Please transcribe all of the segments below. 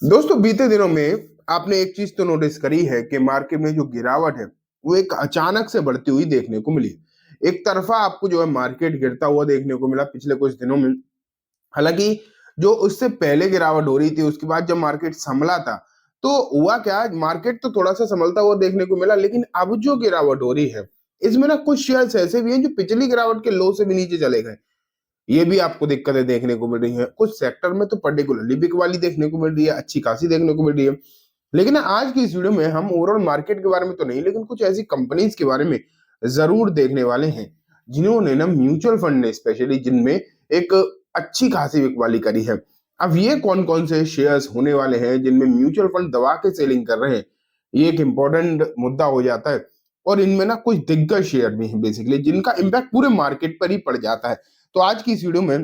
दोस्तों बीते दिनों में आपने एक चीज तो नोटिस करी है कि मार्केट में जो गिरावट है वो एक अचानक से बढ़ती हुई देखने को मिली। एक तरफा आपको जो है मार्केट गिरता हुआ देखने को मिला पिछले कुछ दिनों में। हालांकि जो उससे पहले गिरावट हो रही थी उसके बाद जब मार्केट संभला था तो हुआ क्या, मार्केट तो थोड़ा सा संभलता हुआ देखने को मिला, लेकिन अब जो गिरावट हो रही है इसमें ना कुछ शेयर्स ऐसे भी हैं जो पिछली गिरावट के लो से भी नीचे चले गए। ये भी आपको दिक्कतें देखने को मिल रही हैं। कुछ सेक्टर में तो पर्टिकुलरली बिक वाली देखने को मिल रही है, अच्छी खासी देखने को मिल रही है। लेकिन आज की इस वीडियो में हम ओवरऑल मार्केट के बारे में तो नहीं, लेकिन कुछ ऐसी कंपनीज के बारे में ज़रूर देखने वाले हैं, जिन्होंने ना म्यूचुअल फंड ने स्पेशली जिनमें एक अच्छी खासी बिक वाली करी है। अब ये कौन-कौन से शेयर्स होने वाले हैं जिनमें म्यूचुअल फंड दबा के सेलिंग कर रहे हैं, ये एक इम्पोर्टेंट मुद्दा हो जाता है। और इनमें ना कुछ दिग्गज शेयर भी हैं बेसिकली जिनका इम्पैक्ट पूरे मार्केट पर ही पड़ जाता है। तो आज की इस वीडियो में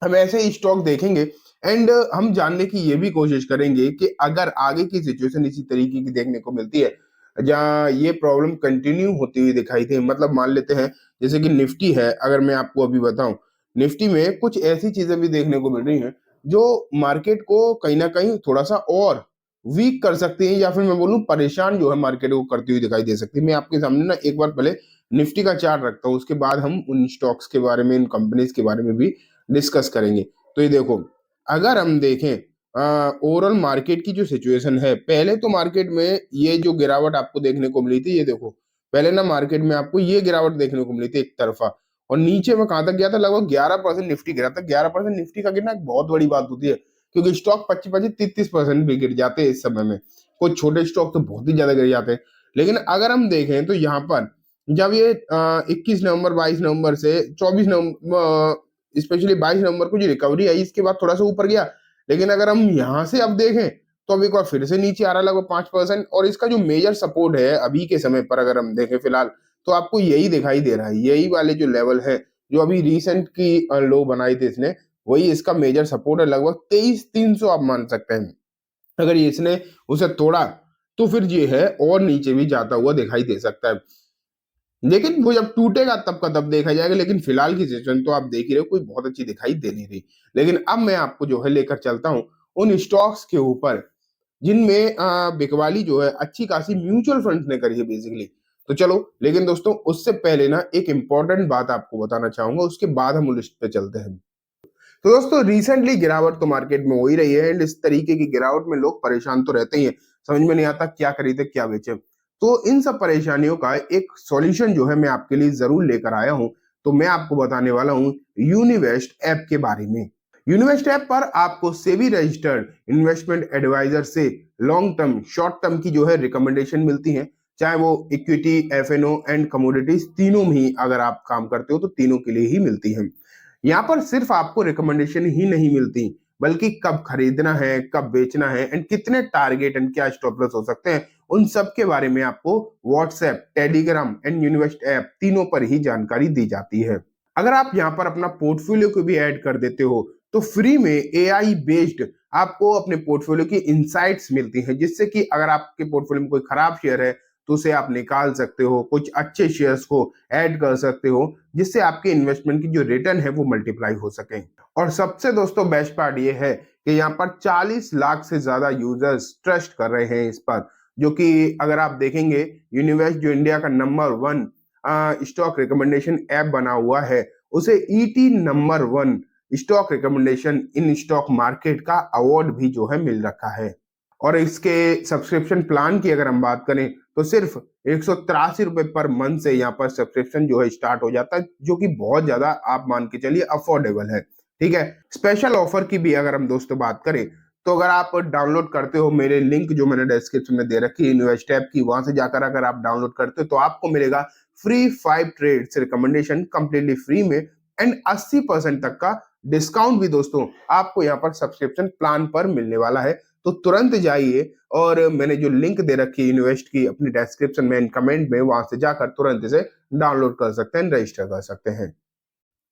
हम ऐसे ही स्टॉक देखेंगे एंड हम जानने की ये भी कोशिश करेंगे कि अगर आगे की सिचुएशन इसी तरीके की देखने को मिलती है जहाँ ये प्रॉब्लम कंटिन्यू होती हुई दिखाई दे, मतलब मान लेते हैं जैसे कि निफ्टी है, अगर मैं आपको अभी बताऊं निफ्टी में कुछ ऐसी चीजें भी देखने को मिल रही हैं जो मार्केट को कहीं ना कहीं थोड़ा सा और वीक कर सकती हैं, या फिर मैं बोलूं परेशान जो है मार्केट को करती हुई दिखाई दे सकती है। मैं आपके सामने ना एक बार पहले निफ्टी का चार्ट रखता हूँ, उसके बाद हम उन स्टॉक्स के बारे में, इन कंपनीज के बारे में भी डिस्कस करेंगे। तो ये देखो, अगर हम देखें ओवरऑल मार्केट की जो सिचुएशन है, पहले तो मार्केट में ये जो गिरावट आपको देखने को मिली थी, ये देखो पहले ना मार्केट में आपको ये गिरावट देखने को मिली थी एक तरफा, और नीचे में कहां तक गया था, लगभग 11% निफ्टी गिरा था। 11% निफ्टी का गिरना एक बहुत बड़ी बात होती है, क्योंकि स्टॉक 25-25-30% भी गिर जाते हैं इस समय में। कुछ छोटे स्टॉक तो बहुत ही ज्यादा गिर जाते हैं। लेकिन अगर हम देखें तो यहाँ पर जब ये 21 नवंबर 22 नवंबर से 24 नवंबर, स्पेशली 22 नवंबर को जो रिकवरी आई इसके बाद थोड़ा सा ऊपर गया। लेकिन अगर हम यहाँ से अब देखें तो अब एक बार फिर से नीचे आ रहा लगभग 5%, और इसका जो मेजर सपोर्ट है अभी के समय पर अगर हम देखें फिलहाल, तो आपको यही दिखाई दे रहा है, यही वाले जो लेवल है जो अभी रिसेंट की लो बनाई थी इसने, वही इसका मेजर सपोर्ट है। लगभग 23,300 आप मान सकते हैं। अगर ये इसने उसे तोड़ा तो फिर ये है और नीचे भी जाता हुआ दिखाई दे सकता है। लेकिन वो जब टूटेगा तब का तब देखा जाएगा, लेकिन फिलहाल की सिचुएशन तो आप देख ही रहे हो, कोई बहुत अच्छी दिखाई दे नहीं रही। लेकिन अब मैं आपको जो है लेकर चलता हूँ उन स्टॉक्स के ऊपर जिनमें बिकवाली जो है अच्छी खासी म्यूचुअल फंड्स ने करी है बेसिकली। तो चलो, लेकिन दोस्तों उससे पहले ना एक इंपॉर्टेंट बात आपको बताना चाहूंगा, उसके बाद हम लिस्ट पे चलते हैं। तो दोस्तों रिसेंटली गिरावट तो मार्केट में हो ही रही है, एंड इस तरीके की गिरावट में लोग परेशान तो रहते ही हैं, समझ में नहीं आता क्या खरीदे क्या बेचे। तो इन सब परेशानियों का एक सॉल्यूशन जो है मैं आपके लिए जरूर लेकर आया हूं। तो मैं आपको बताने वाला हूं यूनिवेस्ट ऐप के बारे में। यूनिवेस्ट ऐप पर आपको सेबी रजिस्टर्ड इन्वेस्टमेंट एडवाइजर से लॉन्ग टर्म शॉर्ट टर्म की जो है रिकमेंडेशन मिलती है, चाहे वो इक्विटी, एफएनओ एंड कमोडिटीज तीनों में ही अगर आप काम करते हो तो तीनों के लिए ही मिलती है। यहाँ पर सिर्फ आपको रिकमेंडेशन ही नहीं मिलती, बल्कि कब खरीदना है, कब बेचना है एंड कितने टारगेट एंड क्या स्टॉप लॉस हो सकते हैं, उन सब के बारे में आपको व्हाट्सएप, टेलीग्राम एंड यूनिवेस्ट ऐप तीनों पर ही जानकारी दी जाती है। अगर आप यहाँ पर अपना पोर्टफोलियो को भी ऐड कर देते हो तो फ्री में एआई बेस्ड आपको अपने पोर्टफोलियो की इनसाइट्स मिलती हैं, जिससे कि अगर आपके पोर्टफोलियो में कोई खराब शेयर है तो उसे आप निकाल सकते हो, कुछ अच्छे शेयर्स को ऐड कर सकते हो, जिससे आपके इन्वेस्टमेंट की जो रिटर्न है वो मल्टीप्लाई हो सके। और सबसे दोस्तों बेस्ट पार्ट ये है कि यहाँ पर 40 लाख से ज्यादा यूजर्स ट्रस्ट कर रहे हैं इस पर, जो कि अगर आप देखेंगे यूनिवेस्ट जो इंडिया का नंबर 1 स्टॉक रिकमेंडेशन ऐप बना हुआ है, उसे ET number 1 stock recommendation in stock market का अवार्ड भी जो है मिल रखा है। और इसके सब्सक्रिप्शन प्लान की अगर हम बात करें तो सिर्फ 183 रुपए पर मंथ से यहाँ पर सब्सक्रिप्शन जो है स्टार्ट हो जाता है, जो कि बहुत ज्यादा आप मान के चलिए अफोर्डेबल है। ठीक है, स्पेशल ऑफर की भी अगर हम दोस्तों बात करें तो अगर आप डाउनलोड करते हो, मेरे लिंक जो मैंने डिस्क्रिप्शन में दे रखी है इन्वेस्ट ऐप की, वहां से जाकर अगर आप डाउनलोड करते हो तो आपको मिलेगा free 5 trades recommendation completely free में, एंड 80% तक का डिस्काउंट भी दोस्तों आपको यहाँ पर सब्सक्रिप्शन प्लान पर मिलने वाला है। तो तुरंत जाइए और मैंने जो लिंक दे रखी है इन्वेस्ट की अपनी डिस्क्रिप्शन में, कमेंट में, वहां से जाकर तुरंत इसे डाउनलोड कर सकते हैं, रजिस्टर कर सकते हैं।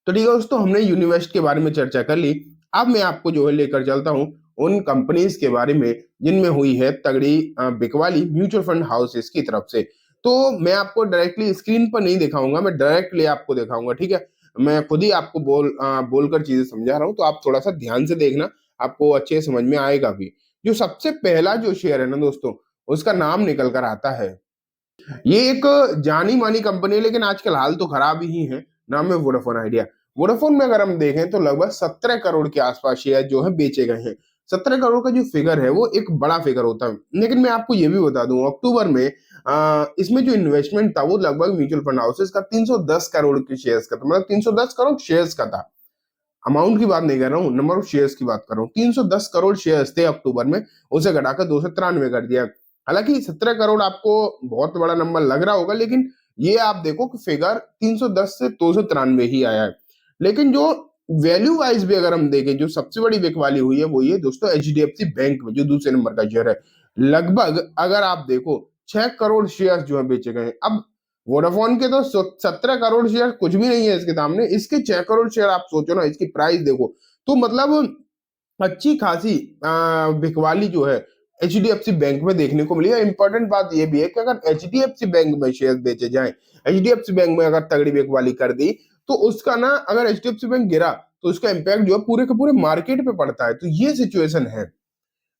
तो ठीक है दोस्तों, हमने यूनिवेस्ट के बारे में चर्चा कर ली। अब मैं आपको जो है लेकर चलता हूँ उन कंपनीज के बारे में जिनमें हुई है तगड़ी बिकवाली म्यूचुअल फंड हाउसेस की तरफ से। तो मैं आपको डायरेक्टली स्क्रीन पर नहीं दिखाऊंगा, मैं डायरेक्टली आपको दिखाऊंगा। ठीक है, मैं खुद ही आपको बोलकर चीजें समझा रहा हूँ, तो आप थोड़ा सा ध्यान से देखना, आपको अच्छे समझ में आएगा भी। जो सबसे पहला जो शेयर है ना दोस्तों, उसका नाम निकल कर आता है। ये एक जानी मानी कंपनी है, लेकिन आजकल हाल तो खराब ही है। नाम है वोडाफोन आइडिया। वोडाफोन में अगर हम देखें तो लगभग 17 करोड़ के आसपास शेयर जो है बेचे गए हैं। 17 करोड़ का जो फिगर है वो एक बड़ा फिगर होता है, लेकिन मैं आपको ये भी बता दूं, अक्टूबर में इसमें जो इन्वेस्टमेंट था वो लगभग म्यूचुअल फंड हाउसेस का 310 करोड़ के शेयर्स का था, मतलब 310 करोड़ शेयर्स का था। अमाउंट की बात नहीं कर रहा हूँ, नंबर ऑफ शेयर्स की बात कर रहा हूँ। 310 करोड़ शेयर्स थे अक्टूबर में, उसे घटाकर 293 कर दिया। हालांकि 17 करोड़ आपको बहुत बड़ा नंबर लग रहा होगा, लेकिन ये आप देखो कि फिगर 310 से 293 ही आया है। लेकिन जो वैल्यू वाइज भी अगर हम देखें, जो सबसे बड़ी बिकवाली हुई है वो ये दोस्तों एचडीएफसी बैंक में, जो दूसरे नंबर का शेयर है। लगभग अगर आप देखो 6 करोड़ शेयर जो है बेचे गए। अब वोडाफोन के तो 17 करोड़ शेयर कुछ भी नहीं है इसके सामने, इसके 6 करोड़ शेयर आप सोचो ना, इसकी प्राइस देखो। तो मतलब अच्छी खासी बिकवाली जो है एचडीएफसी बैंक में देखने को मिली है। इंपॉर्टेंट बात यह भी है कि अगर एचडीएफसी बैंक में शेयर बेचे जाएं, एचडीएफसी बैंक में अगर तगड़ी बिकवाली कर दी, तो उसका ना, अगर एचडीएफसी बैंक गिरा तो उसका इंपैक्ट जो है पूरे के पूरे मार्केट पे पड़ता है। तो ये सिचुएशन है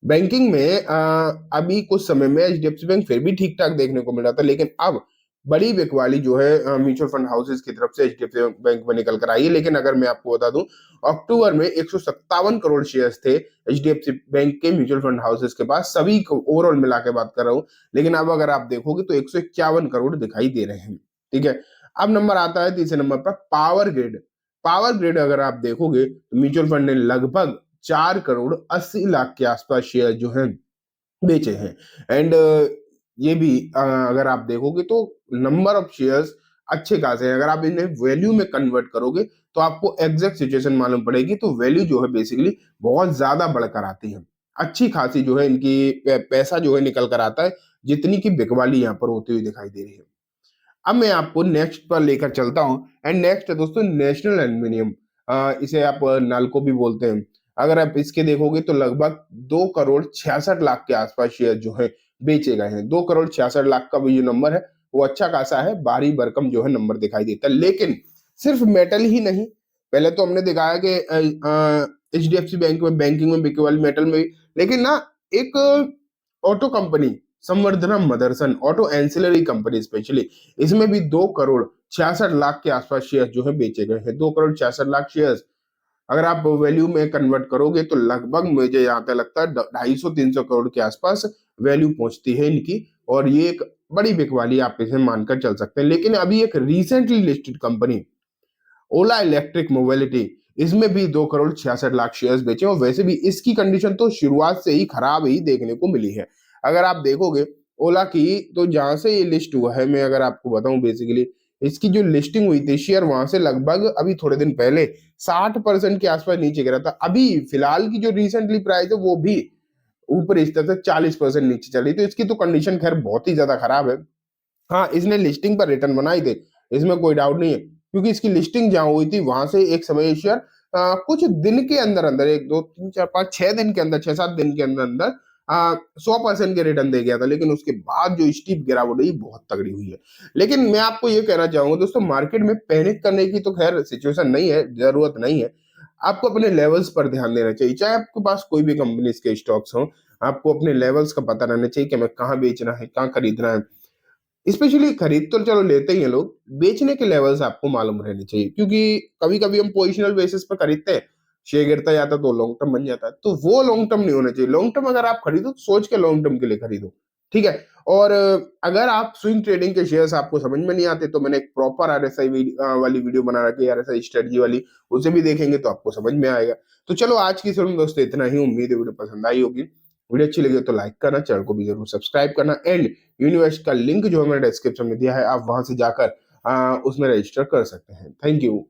बैंकिंग में। अभी कुछ समय में एचडीएफसी बैंक फिर भी ठीक ठाक देखने को मिल रहा था, लेकिन अब बड़ी बिकवाली जो है म्यूचुअल फंड हाउसेस की तरफ से एचडीएफसी बैंक में निकल कर आई है। लेकिन अगर मैं आपको बता दूं, अक्टूबर में 157 करोड़ शेयर्स थे एचडीएफसी बैंक के म्यूचुअल फंड हाउसेस के पास, सभी को ओवरऑल मिला के बात कर रहा हूँ। लेकिन अब अगर आप देखोगे तो 151 करोड़ दिखाई दे रहे हैं। ठीक है, अब नंबर आता है तीसरे नंबर पर पावर ग्रिड। पावर ग्रिड अगर आप देखोगे तो म्यूचुअल फंड ने लगभग 4 करोड़ 80 लाख के आसपास शेयर जो हैं बेचे हैं। एंड ये भी अगर आप देखोगे तो नंबर ऑफ शेयर्स अच्छे खासे हैं। अगर आप इन्हें वैल्यू में कन्वर्ट करोगे तो आपको एग्जैक्ट सिचुएशन मालूम पड़ेगी। तो वैल्यू जो है बेसिकली बहुत ज्यादा बढ़कर आती है, अच्छी खासी जो है इनकी पैसा जो है निकल कर आता है, जितनी की बिकवाली यहाँ पर होती हुई दिखाई दे रही है। अब मैं आपको नेक्स्ट पर लेकर चलता हूं। एंड नेक्स्ट है दोस्तों नेशनल एल्यूमिनियम। इसे आप नालको भी बोलते हैं। अगर आप इसके देखोगे तो लगभग 2 करोड़ 66 लाख के आसपास शेयर जो है बेचे गए हैं। 2 करोड़ 66 लाख का भी जो नंबर है वो अच्छा खासा है, भारी भरकम जो है नंबर दिखाई देता है। लेकिन सिर्फ मेटल ही नहीं, पहले तो हमने दिखाया कि एचडीएफसी बैंक में बैंकिंग में बिके वाली मेटल में भी, लेकिन ना एक auto company Samvardhana Motherson, auto ancillary company specially, इसमें भी 2 करोड़ 66 लाख के आसपास शेयर जो है बेचे गए हैं। 2 करोड़ 66 लाख शेयर अगर आप वैल्यू में कन्वर्ट करोगे तो लगभग मुझे यहाँ पे लगता है 250-300 करोड़ के आसपास वैल्यू पहुंचती है इनकी। और ये एक बड़ी बिकवाली आप इसे मानकर चल सकते हैं। लेकिन अभी एक रिसेंटली लिस्टेड कंपनी ओला इलेक्ट्रिक मोबिलिटी, इसमें भी 2 करोड़ 66 लाख शेयर्स बेचे। और वैसे भी इसकी कंडीशन तो शुरुआत से ही खराब ही देखने को मिली है। अगर आप देखोगे ओला की, तो जहां से ये लिस्ट हुआ है, मैं अगर आपको बताऊं बेसिकली इसकी जो लिस्टिंग हुई थी शेयर, वहां से लगभग अभी थोड़े दिन पहले 60% के आसपास नीचे गिरा था। अभी फिलहाल की जो रिसेंटली प्राइस है वो भी ऊपर इस तरह से 40% नीचे चली। तो इसकी तो कंडीशन खैर बहुत ही ज्यादा खराब है। हाँ, इसने लिस्टिंग पर रिटर्न बनाई थे, इसमें कोई डाउट नहीं है, क्योंकि इसकी लिस्टिंग जहां हुई थी वहां से एक समय शेयर कुछ दिन के अंदर अंदर, 1 2 3 4 5 6 दिन के अंदर, 6 7 दिन के अंदर अंदर 100% के रिटर्न दे गया था। लेकिन उसके बाद जो स्टीप गिरावट हुई बहुत तगड़ी हुई है। लेकिन मैं आपको ये कहना चाहूंगा दोस्तों, मार्केट में पैनिक करने की तो खैर सिचुएशन नहीं है, जरूरत नहीं है। आपको अपने लेवल्स पर ध्यान देना चाहिए, चाहे आपके पास कोई भी कंपनी के स्टॉक्स हो। आपको अपने लेवल्स का पता रहना चाहिए कि हमें कहाँ बेचना है, कहाँ खरीदना है। स्पेशली खरीद तो चलो लेते ही हैं लोग, बेचने के लेवल्स आपको मालूम रहने चाहिए, क्योंकि कभी कभी हम पोजिशनल बेसिस पर खरीदते हैं, शेयर गिरता जाता तो लॉन्ग टर्म बन जाता है। तो वो लॉन्ग टर्म नहीं होना चाहिए। लॉन्ग टर्म अगर आप खरीदो तो सोच के लॉन्ग टर्म के लिए खरीदो। ठीक है। और अगर आप स्विंग ट्रेडिंग के शेयर्स आपको समझ में नहीं आते, तो मैंने एक प्रॉपर आरएसआई वाली वीडियो बना रखी है, आरएसआई स्ट्रेटजी वाली, उसे भी देखेंगे तो आपको समझ में आएगा। तो चलो आज की फिल्म दोस्तों इतना ही, उम्मीद है वीडियो पसंद आई होगी। वीडियो अच्छी लगी हो तो लाइक करना, चैनल को भी जरूर सब्सक्राइब करना। एंड यूनिवर्स का लिंक जो है मैंने डिस्क्रिप्शन में दिया है, आप वहां से जाकर उसमें रजिस्टर कर सकते हैं। Thank you.